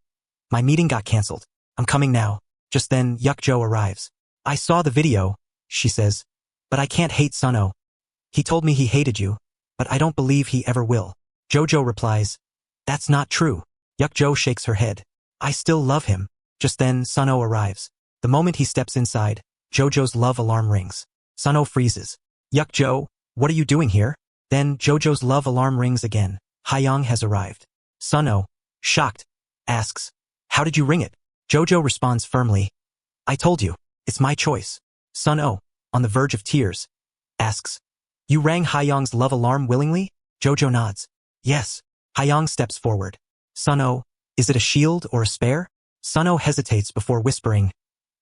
"My meeting got cancelled. I'm coming now." Just then, Yuk-jo arrives. "I saw the video," she says, "but I can't hate Sun-oh. He told me he hated you, but I don't believe he ever will." Jojo replies, "That's not true." Yuk-jo shakes her head. "I still love him." Just then, Sun-oh arrives. The moment he steps inside, Jojo's love alarm rings. Sun-oh freezes. "Yuk-jo, what are you doing here?" Then Jojo's love alarm rings again. Hye-yeong has arrived. Sun-oh, shocked, asks, "How did you ring it?" Jojo responds firmly, "I told you, it's my choice." Sun-oh, on the verge of tears, asks, "You rang Hye-yeong's love alarm willingly?" Jojo nods. "Yes." Hye-yeong steps forward. "Sun-oh, is it a shield or a spare?" Sun-oh hesitates before whispering,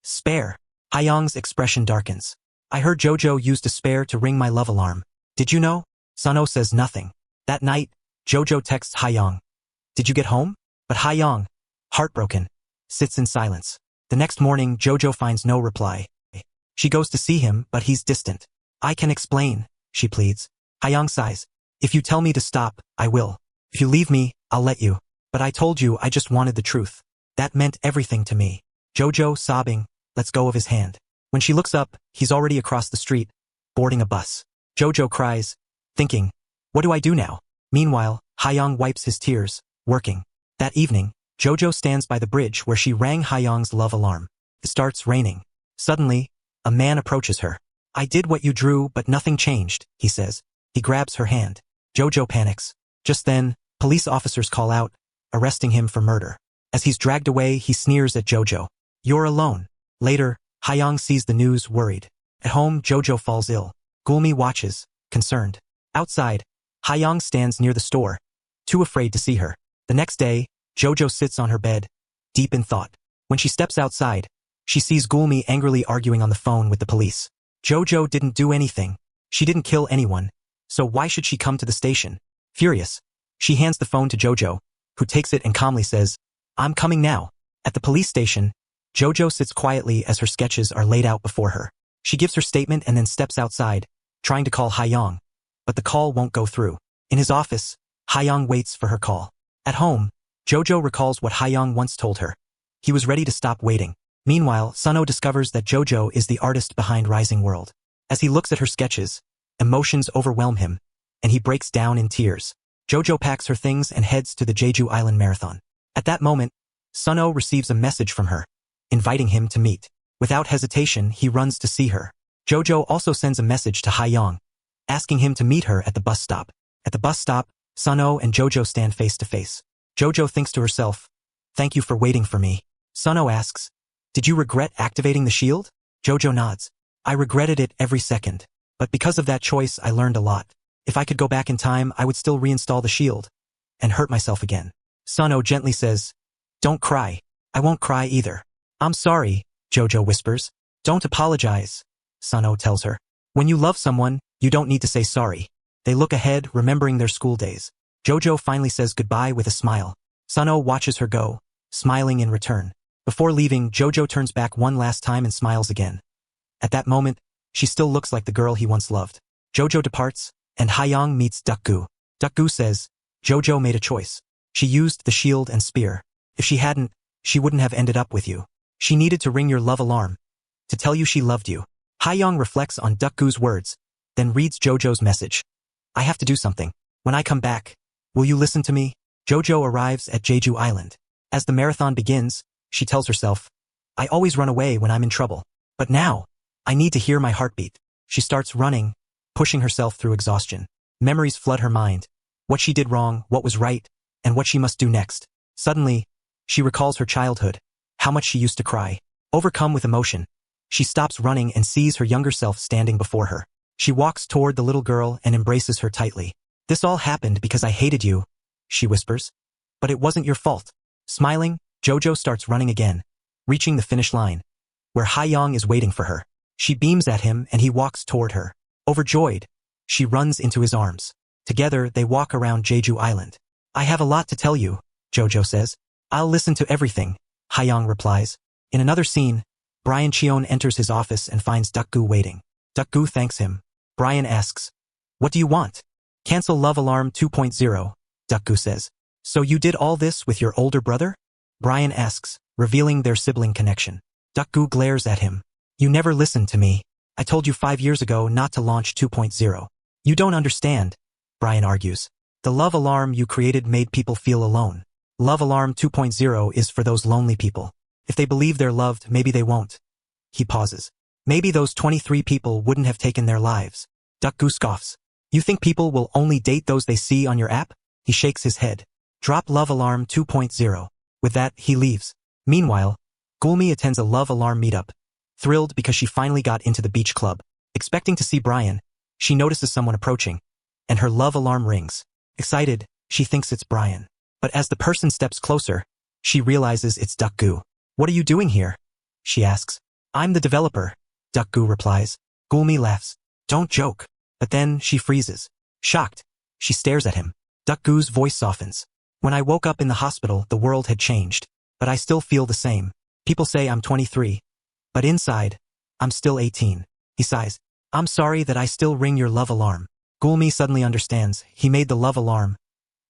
"Spare." Hye-yeong's expression darkens. "I heard Jojo used a spare to ring my love alarm. Did you know?" Sun-oh says nothing. That night, Jojo texts Hye-yeong, "Did you get home?" But Hye-yeong, heartbroken, sits in silence. The next morning, Jojo finds no reply. She goes to see him, but he's distant. "I can explain," she pleads. Hye-yeong sighs. "If you tell me to stop, I will. If you leave me, I'll let you. But I told you I just wanted the truth. That meant everything to me." Jojo, sobbing, lets go of his hand. When she looks up, he's already across the street, boarding a bus. Jojo cries, thinking, "What do I do now?" Meanwhile, Hye-yeong wipes his tears, working. That evening, Jojo stands by the bridge where she rang Hye-yeong's love alarm. It starts raining. Suddenly, a man approaches her. "I did what you drew, but nothing changed," he says. He grabs her hand. Jojo panics. Just then, police officers call out, arresting him for murder. As he's dragged away, he sneers at Jojo. "You're alone." Later, Hye-yeong sees the news, worried. At home, Jojo falls ill. Gulmi watches, concerned. Outside, Hye-yeong stands near the store, too afraid to see her. The next day, Jojo sits on her bed, deep in thought. When she steps outside, she sees Gulmi angrily arguing on the phone with the police. Jojo didn't do anything. She didn't kill anyone, so why should she come to the station? Furious, she hands the phone to Jojo, who takes it and calmly says, "I'm coming now." At the police station, Jojo sits quietly as her sketches are laid out before her. She gives her statement and then steps outside, trying to call Hye-yeong, but the call won't go through. In his office, Hye-yeong waits for her call. At home, Jojo recalls what Hye-yeong once told her. He was ready to stop waiting. Meanwhile, Suno discovers that Jojo is the artist behind Rising World. As he looks at her sketches, emotions overwhelm him, and he breaks down in tears. Jojo packs her things and heads to the Jeju Island Marathon. At that moment, Suno receives a message from her, inviting him to meet. Without hesitation, he runs to see her. Jojo also sends a message to Hye-yeong, asking him to meet her at the bus stop. At the bus stop, Suno and Jojo stand face to face. Jojo thinks to herself, "Thank you for waiting for me." Suno asks, "Did you regret activating the shield?" Jojo nods. "I regretted it every second. But because of that choice, I learned a lot. If I could go back in time, I would still reinstall the shield and hurt myself again." Suno gently says, "Don't cry. I won't cry either." "I'm sorry," Jojo whispers. "Don't apologize," Suno tells her. "When you love someone, you don't need to say sorry." They look ahead, remembering their school days. Jojo finally says goodbye with a smile. Suno watches her go, smiling in return. Before leaving, Jojo turns back one last time and smiles again. At that moment, she still looks like the girl he once loved. Jojo departs, and Hye-yeong meets Duk-gu. Duk-gu says, "Jojo made a choice. She used the shield and spear. If she hadn't, she wouldn't have ended up with you. She needed to ring your love alarm, to tell you she loved you." Hye-yeong reflects on Duk-gu's words, then reads Jojo's message. "I have to do something. When I come back, will you listen to me?" Jojo arrives at Jeju Island. As the marathon begins, she tells herself, "I always run away when I'm in trouble. But now, I need to hear my heartbeat." She starts running, pushing herself through exhaustion. Memories flood her mind. What she did wrong, what was right, and what she must do next. Suddenly, she recalls her childhood, how much she used to cry. Overcome with emotion, she stops running and sees her younger self standing before her. She walks toward the little girl and embraces her tightly. "This all happened because I hated you," she whispers. "But it wasn't your fault." Smiling, Jojo starts running again, reaching the finish line, where Hye-yeong is waiting for her. She beams at him and he walks toward her. Overjoyed, she runs into his arms. Together, they walk around Jeju Island. "I have a lot to tell you," Jojo says. "I'll listen to everything," Hye-yeong replies. In another scene, Brian Cheon enters his office and finds Duk-gu waiting. Duk-gu thanks him. Brian asks, "What do you want?" "Cancel Love Alarm 2.0, Duk-gu says. "So you did all this with your older brother?" Brian asks, revealing their sibling connection. Duk-gu glares at him. "You never listened to me. I told you 5 years ago not to launch 2.0. "You don't understand," Brian argues. "The love alarm you created made people feel alone. Love Alarm 2.0 is for those lonely people. If they believe they're loved, maybe they won't." He pauses. "Maybe those 23 people wouldn't have taken their lives." Duk-gu scoffs. "You think people will only date those they see on your app?" He shakes his head. "Drop Love Alarm 2.0. With that, he leaves. Meanwhile, Gulmi attends a Love Alarm meetup, thrilled because she finally got into the beach club. Expecting to see Brian, she notices someone approaching, and her love alarm rings. Excited, she thinks it's Brian. But as the person steps closer, she realizes it's Duk-gu. "What are you doing here?" she asks. "I'm the developer," Duk-gu replies. Gulmi laughs. "Don't joke." But then she freezes. Shocked, she stares at him. Duk-gu's voice softens. "When I woke up in the hospital, the world had changed. But I still feel the same. People say I'm 23. But inside, I'm still 18. He sighs. "I'm sorry that I still ring your love alarm." Gulmi suddenly understands. He made the love alarm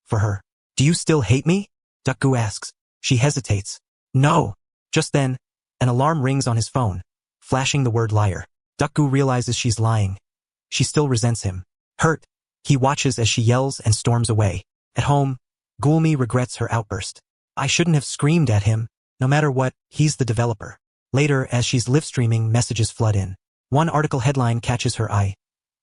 for her. "Do you still hate me?" Duk-gu asks. She hesitates. "No." Just then, an alarm rings on his phone, flashing the word liar. Duk-gu realizes she's lying. She still resents him. Hurt, he watches as she yells and storms away. At home, Gulmi regrets her outburst. "I shouldn't have screamed at him. No matter what, he's the developer." Later, as she's live streaming, messages flood in. One article headline catches her eye.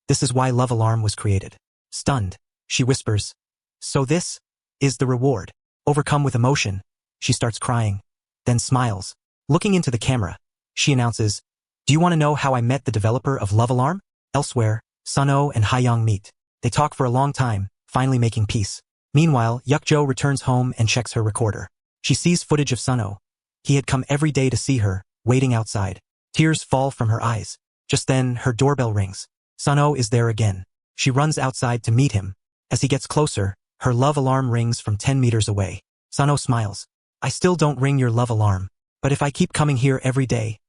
"This is why Love Alarm was created." Stunned, she whispers, "So this is the reward." Overcome with emotion, she starts crying, then smiles. Looking into the camera, she announces, "Do you want to know how I met the developer of Love Alarm?" Elsewhere, Suno and Hye-yeong meet. They talk for a long time, finally making peace. Meanwhile, Yukjo returns home and checks her recorder. She sees footage of Suno. He had come every day to see her, waiting outside. Tears fall from her eyes. Just then, her doorbell rings. Suno is there again. She runs outside to meet him. As he gets closer, her love alarm rings from 10 meters away. Suno smiles. I still don't ring your love alarm. But if I keep coming here every day,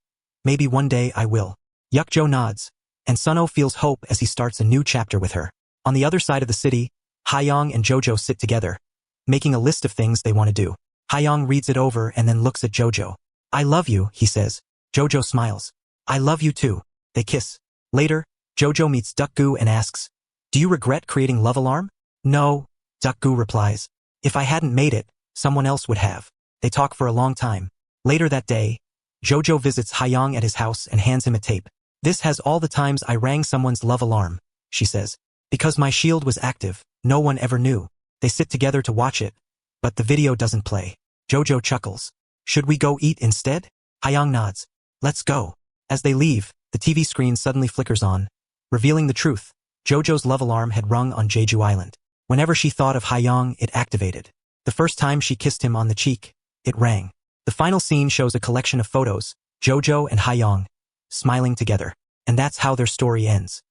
maybe one day I will. Yukjo nods, and Suno feels hope as he starts a new chapter with her. On the other side of the city, Hye-yeong and Jojo sit together, making a list of things they want to do. Hye-yeong reads it over and then looks at Jojo. I love you, he says. Jojo smiles. I love you too. They kiss. Later, Jojo meets Dukgu and asks, do you regret creating love alarm? No, Dukgu replies. If I hadn't made it, someone else would have. They talk for a long time. Later that day, Jojo visits Hye-yeong at his house and hands him a tape. This has all the times I rang someone's love alarm, she says. Because my shield was active, no one ever knew. They sit together to watch it, but the video doesn't play. Jojo chuckles. Should we go eat instead? Hye-yeong nods. Let's go. As they leave, the TV screen suddenly flickers on, revealing the truth. Jojo's love alarm had rung on Jeju Island. Whenever she thought of Hye-yeong, it activated. The first time she kissed him on the cheek, it rang. The final scene shows a collection of photos, Jojo and Hye-yeong, smiling together. And that's how their story ends.